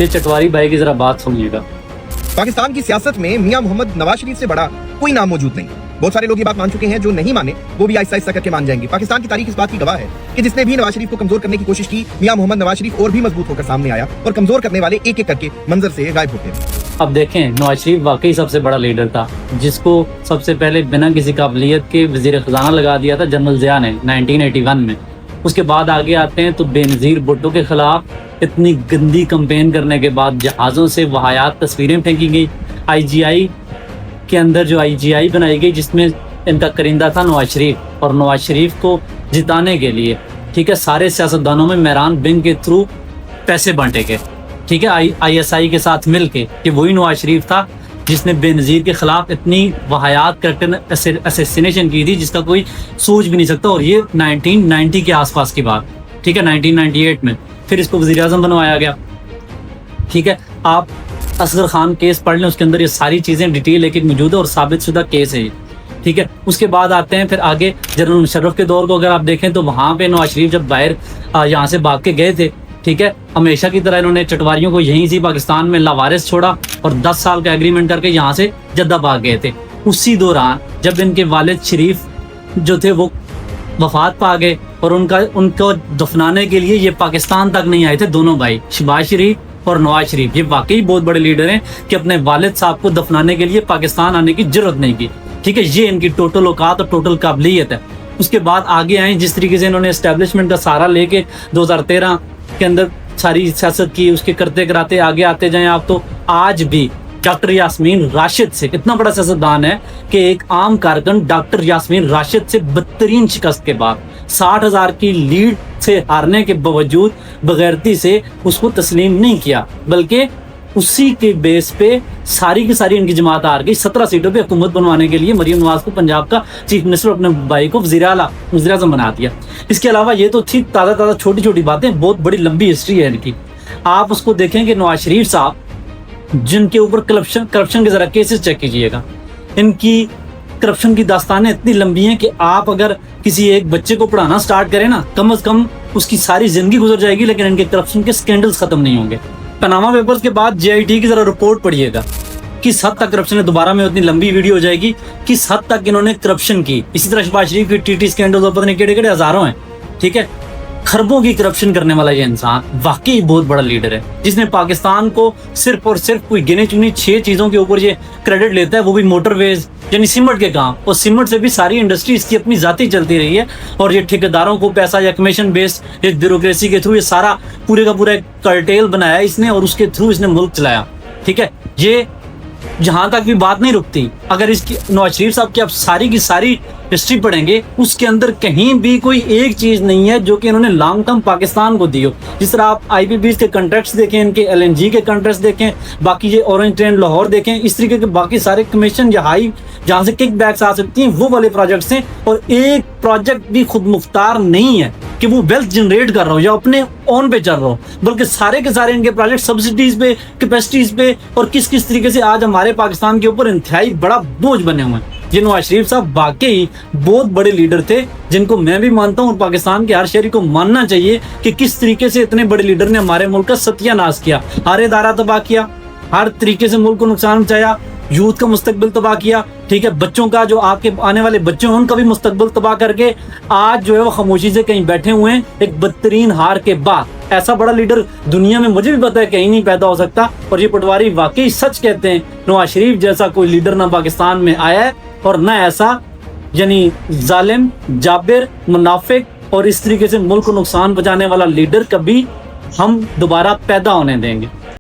یہ چٹواری بھائی کی ذرا بات سنیے گا. پاکستان کی سیاست میں میاں محمد نواز شریف سے بڑا کوئی نام موجود نہیں. بہت سارے لوگ یہ بات مان چکے ہیں, جو نہیں مانے وہ بھی آہستہ آہستہ کر کے مان جائیں گے. پاکستان کی تاریخ اس بات کی گواہ ہے کہ جس نے بھی نواز شریف کو کمزور کرنے کی کوشش کی, میاں محمد نواز شریف اور بھی مضبوط ہو کر سامنے آیا اور کمزور کرنے والے ایک ایک کر کے منظر سے غائب ہوتے ہیں. اب دیکھیں, نواز شریف واقعی سب سے بڑا لیڈر تھا, جس کو سب سے پہلے بنا کسی قابلیت کے وزیر خزانہ لگا دیا تھا جنرل ضیاء نے 1981 میں. اس کے بعد آگے آتے ہیں تو بے نظیر بھٹو کے خلاف اتنی گندی کمپین کرنے کے بعد جہازوں سے واہیات تصویریں پھینکی گئی. آئی جی آئی کے اندر جو آئی جی آئی بنائی گئی جس میں ان کا کرندہ تھا نواز شریف, اور نواز شریف کو جتانے کے لیے ٹھیک ہے سارے سیاستدانوں میں مہران بنگ کے تھرو پیسے بانٹے گئے. ٹھیک ہے, آئی ایس آئی کے ساتھ مل کے, کہ وہی نواز شریف تھا جس نے بے نظیر کے خلاف اتنی واہیات کریکٹر اسیسینیشن کی تھی جس کا کوئی سوچ بھی نہیں سکتا. اور یہ 1990 کے آس پاس کی بات, ٹھیک ہے, 1998 میں پھر اس کو وزیر اعظم بنوایا گیا. ٹھیک ہے, آپ اصغر خان کیس پڑھ لیں, اس کے اندر یہ ساری چیزیں ڈیٹیل ایک ایک موجود ہے اور ثابت شدہ کیس ہے یہ. ٹھیک ہے, اس کے بعد آتے ہیں پھر آگے جنرل مشرف کے دور کو اگر آپ دیکھیں تو وہاں پہ نواز شریف جب باہر یہاں سے بھاگ کے گئے تھے, ٹھیک ہے, ہمیشہ کی طرح انہوں نے چٹواریوں کو یہیں سے پاکستان میں لاوارث چھوڑا اور 10 سال کا ایگریمنٹ کر کے یہاں سے جدہ بھاگ گئے تھے. اسی دوران جب ان کے والد شریف جو تھے وہ وفات پا گئے اور ان کو دفنانے کے لیے یہ پاکستان تک نہیں آئے تھے دونوں بھائی, شہباز شریف اور نواز شریف. یہ واقعی بہت بڑے لیڈر ہیں کہ اپنے والد صاحب کو دفنانے کے لیے پاکستان آنے کی ضرورت نہیں کی. ٹھیک ہے, یہ ان کی ٹوٹل اوقات اور ٹوٹل قابلیت ہے. اس کے بعد آگے آئیں, جس طریقے سے انہوں نے اسٹیبلشمنٹ کا سہارا لے کے 2013 کے اندر ساری سیاست کی, اس کے کرتے کراتے آگے آتے جائیں آپ تو آج بھی ڈاکٹر یاسمین راشد سے, کتنا بڑا سیاستدان ہے کہ ایک عام کارکن ڈاکٹر یاسمین راشد سے بدترین شکست کے بعد 60,000 کی لیڈ سے ہارنے کے باوجود بغیرتی سے اس کو تسلیم نہیں کیا, بلکہ اسی کے بیس پہ ساری کی ساری ان کی جماعت ہار گئی. 17 سیٹوں پہ حکومت بنوانے کے لیے مریم نواز کو پنجاب کا چیف منسٹر, اپنے بھائی کو وزیر اعظم بنا دیا. اس کے علاوہ یہ تو تھی تازہ چھوٹی چھوٹی باتیں, بہت بڑی لمبی ہسٹری ہے ان کی. آپ اس کو دیکھیں کہ نواز شریف صاحب جن کے اوپر کرپشن کے ذرا کیسز چیک کیجئے گا, ان کی کرپشن کی داستانیں اتنی لمبی ہیں کہ آپ اگر کسی ایک بچے کو پڑھانا سٹارٹ کریں نا, کم از کم اس کی ساری زندگی گزر جائے گی, لیکن ان کے کرپشن کے سکینڈلز ختم نہیں ہوں گے. پاناما پیپرز کے بعد جے آئی ٹی کی ذرا رپورٹ پڑھیے گا, کس حد تک کرپشن ہے. دوبارہ میں اتنی لمبی ویڈیو ہو جائے گی, کس حد تک انہوں نے کرپشن کی. اسی طرح شہباز شریف کی ٹی ٹی سکینڈل اور پتہ نہیں کیڑے ہزاروں ہیں. ٹھیک ہے, خربوں کی کرپشن کرنے والا یہ انسان واقعی بہت بڑا لیڈر ہے, جس نے پاکستان کو صرف اور صرف کوئی گنے چنے 6 چیزوں کے اوپر یہ کریڈٹ لیتا ہے, وہ بھی موٹر ویز یعنی سیمنٹ کے کام, اور سیمنٹ سے بھی ساری انڈسٹری اس کی اپنی ذاتی چلتی رہی ہے. اور یہ ٹھیکیداروں کو پیسہ یا کمیشن بیسڈ ایک بیوروکریسی کے تھرو یہ سارا پورے کا پورا ایک کرٹیل بنایا اس نے, اور اس کے تھرو اس نے ملک چلایا. ٹھیک ہے, یہ جہاں تک بھی بات نہیں رکتی. اگر اس کی نواز شریف صاحب کی آپ ساری کی ساری ہسٹری پڑھیں گے, اس کے اندر کہیں بھی کوئی ایک چیز نہیں ہے جو کہ انہوں نے لانگ ٹرم پاکستان کو دی ہو. جس طرح آپ آئی پی بیز کے کنٹریکٹس دیکھیں, ان کے ایل این جی کے کنٹریکٹس دیکھیں, باقی یہ اورنج ٹرین لاہور دیکھیں, اس طریقے کے باقی سارے کمیشن یا ہائی جہاں سے کک بیکس آ سکتی ہیں وہ والے پروجیکٹس ہیں. اور ایک پروجیکٹ بھی خود مختار نہیں ہے کہ وہ ویلتھ جنریٹ کر رہا ہو یا اپنے اون پہ چل رہا ہو, بلکہ سارے کے سارے ان کے پروجیکٹ سبسڈیز پہ, کیپیسٹیز پہ, اور کس طریقے سے آج ہمارے پاکستان کے اوپر انتہائی بڑا بوجھ بنے ہوئے ہیں. یہ نواز شریف صاحب واقعی بہت بڑے لیڈر تھے, جن کو میں بھی مانتا ہوں اور پاکستان کے ہر شہری کو ماننا چاہیے کہ کس طریقے سے اتنے بڑے لیڈر نے ہمارے ملک کا ستیہ ناش کیا, ہر ادارہ تباہ کیا, ہر طریقے سے ملک کو نقصان پہنچایا, یوتھ کا مستقبل تباہ کیا. ٹھیک ہے, بچوں کا جو آپ کے آنے والے بچے ہیں ان کا بھی مستقبل تباہ کر کے آج جو ہے وہ خاموشی سے کہیں بیٹھے ہوئے ہیں ایک بدترین ہار کے بعد. ایسا بڑا لیڈر دنیا میں مجھے بھی پتا ہے کہیں نہیں پیدا ہو سکتا. اور یہ پٹواری واقعی سچ کہتے ہیں, نواز شریف جیسا کوئی لیڈر نہ پاکستان میں آیا ہے, اور نہ ایسا یعنی ظالم, جابر, منافق اور اس طریقے سے ملک کو نقصان پہنچانے والا لیڈر کبھی ہم دوبارہ پیدا ہونے دیں گے.